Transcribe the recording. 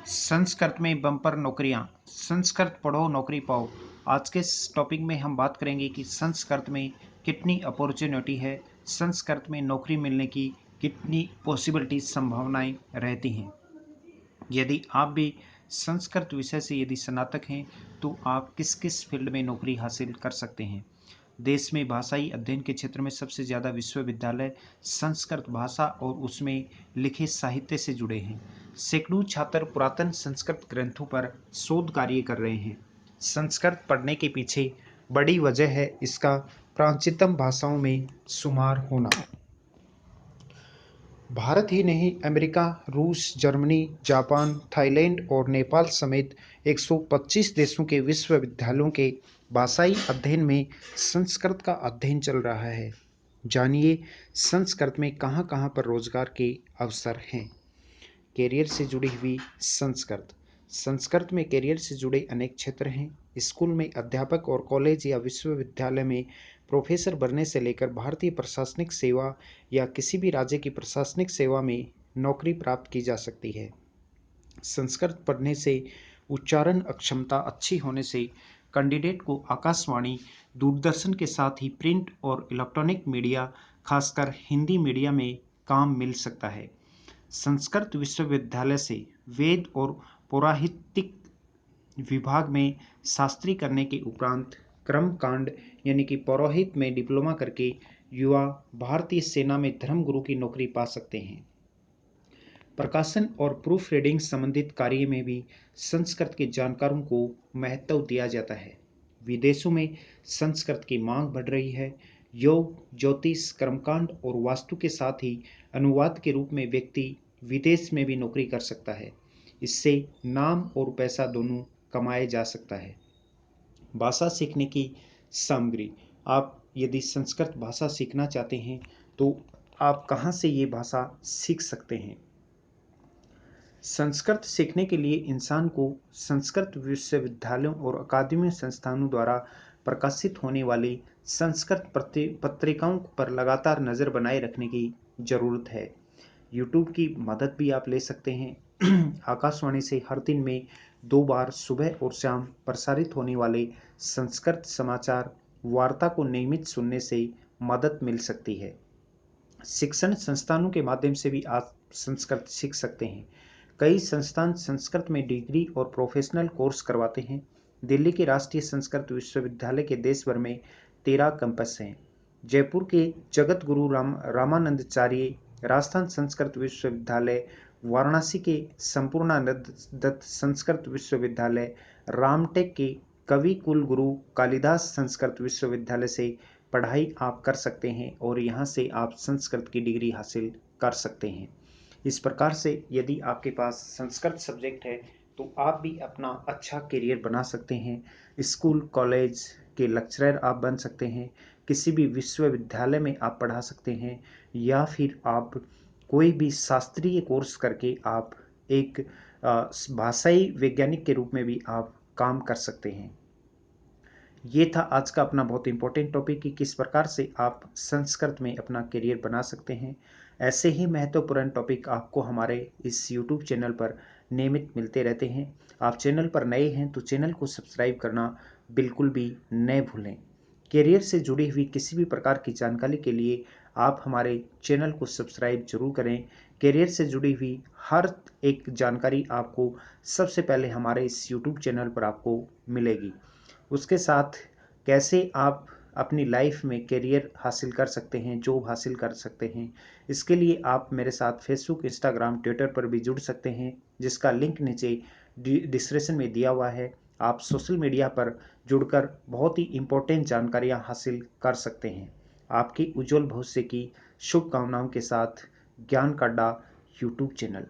संस्कृत में बम्पर नौकरियां। संस्कृत पढ़ो नौकरी पाओ। आज के इस टॉपिक में हम बात करेंगे कि संस्कृत में कितनी अपॉर्चुनिटी है, संस्कृत में नौकरी मिलने की कितनी पॉसिबिलिटी संभावनाएं रहती हैं। यदि आप भी संस्कृत विषय से यदि स्नातक हैं तो आप किस किस फील्ड में नौकरी हासिल कर सकते हैं। देश में भाषाई अध्ययन के क्षेत्र में सबसे ज़्यादा विश्वविद्यालय संस्कृत भाषा और उसमें लिखे साहित्य से जुड़े हैं। सैकड़ों छात्र पुरातन संस्कृत ग्रंथों पर शोध कार्य कर रहे हैं। संस्कृत पढ़ने के पीछे बड़ी वजह है इसका प्राचीनतम भाषाओं में शुमार होना। भारत ही नहीं, अमेरिका, रूस, जर्मनी, जापान, थाईलैंड और नेपाल समेत 125 देशों के विश्वविद्यालयों के भाषाई अध्ययन में संस्कृत का अध्ययन चल रहा है। जानिए संस्कृत में कहाँ-कहाँ पर रोजगार के अवसर हैं। कैरियर से जुड़ी हुई संस्कृत। संस्कृत में कैरियर से जुड़े अनेक क्षेत्र हैं। स्कूल में अध्यापक और कॉलेज या विश्वविद्यालय में प्रोफेसर बनने से लेकर भारतीय प्रशासनिक सेवा या किसी भी राज्य की प्रशासनिक सेवा में नौकरी प्राप्त की जा सकती है। संस्कृत पढ़ने से उच्चारण अक्षमता अच्छी होने से कैंडिडेट को आकाशवाणी, दूरदर्शन के साथ ही प्रिंट और इलेक्ट्रॉनिक मीडिया, खासकर हिंदी मीडिया में काम मिल सकता है। संस्कृत विश्वविद्यालय से वेद और पौराहित्य विभाग में शास्त्री करने के उपरांत कर्मकांड यानी कि पौरोहित में डिप्लोमा करके युवा भारतीय सेना में धर्मगुरु की नौकरी पा सकते हैं। प्रकाशन और प्रूफ रीडिंग संबंधित कार्य में भी संस्कृत के जानकारों को महत्व दिया जाता है। विदेशों में संस्कृत की मांग बढ़ रही है। योग, ज्योतिष, कर्मकांड और वास्तु के साथ ही अनुवाद के रूप में व्यक्ति विदेश में भी नौकरी कर सकता है। इससे नाम और पैसा दोनों कमाया जा सकता है। भाषा सीखने की सामग्री। आप यदि संस्कृत भाषा सीखना चाहते हैं तो आप कहाँ से ये भाषा सीख सकते हैं। संस्कृत सीखने के लिए इंसान को संस्कृत विश्वविद्यालयों और अकादमिक संस्थानों द्वारा प्रकाशित होने वाली संस्कृत पत्रिकाओं पर लगातार नज़र बनाए रखने की ज़रूरत है। यूट्यूब की मदद भी आप ले सकते हैं। आकाशवाणी से हर दिन में 2 बार सुबह और शाम प्रसारित होने वाले संस्कृत समाचार वार्ता को नियमित सुनने से मदद मिल सकती है। शिक्षण संस्थानों के माध्यम से भी आप संस्कृत सीख सकते हैं। कई संस्थान संस्कृत में डिग्री और प्रोफेशनल कोर्स करवाते हैं। दिल्ली के राष्ट्रीय संस्कृत विश्वविद्यालय के देश भर में 13 कैंपस हैं। जयपुर के जगत गुरु रामानंदाचार्य राजस्थान संस्कृत विश्वविद्यालय, वाराणसी के संपूर्णानंद दत्त संस्कृत विश्वविद्यालय, रामटेक के कवि कुल गुरु कालिदास संस्कृत विश्वविद्यालय से पढ़ाई आप कर सकते हैं और यहाँ से आप संस्कृत की डिग्री हासिल कर सकते हैं। इस प्रकार से यदि आपके पास संस्कृत सब्जेक्ट है तो आप भी अपना अच्छा करियर बना सकते हैं। स्कूल कॉलेज के लेक्चरर आप बन सकते हैं, किसी भी विश्वविद्यालय में आप पढ़ा सकते हैं, या फिर आप कोई भी शास्त्रीय कोर्स करके आप एक भाषाई वैज्ञानिक के रूप में भी आप काम कर सकते हैं। ये था आज का अपना बहुत इंपॉर्टेंट टॉपिक कि किस प्रकार से आप संस्कृत में अपना करियर बना सकते हैं। ऐसे ही महत्वपूर्ण टॉपिक आपको हमारे इस यूट्यूब चैनल पर नियमित मिलते रहते हैं। आप चैनल पर नए हैं तो चैनल को सब्सक्राइब करना बिल्कुल भी न भूलें। करियर से जुड़ी हुई किसी भी प्रकार की जानकारी के लिए आप हमारे चैनल को सब्सक्राइब जरूर करें। करियर से जुड़ी हुई हर एक जानकारी आपको सबसे पहले हमारे इस यूट्यूब चैनल पर आपको मिलेगी। उसके साथ कैसे आप अपनी लाइफ में करियर हासिल कर सकते हैं, जॉब हासिल कर सकते हैं, इसके लिए आप मेरे साथ फेसबुक, इंस्टाग्राम, ट्विटर पर भी जुड़ सकते हैं, जिसका लिंक नीचे डिस्क्रिप्शन में दिया हुआ है। आप सोशल मीडिया पर जुड़कर बहुत ही इम्पोर्टेंट जानकारियां हासिल कर सकते हैं। आपकी उज्जवल भविष्य की शुभकामनाओं के साथ ज्ञान का अड्डा यूट्यूब चैनल।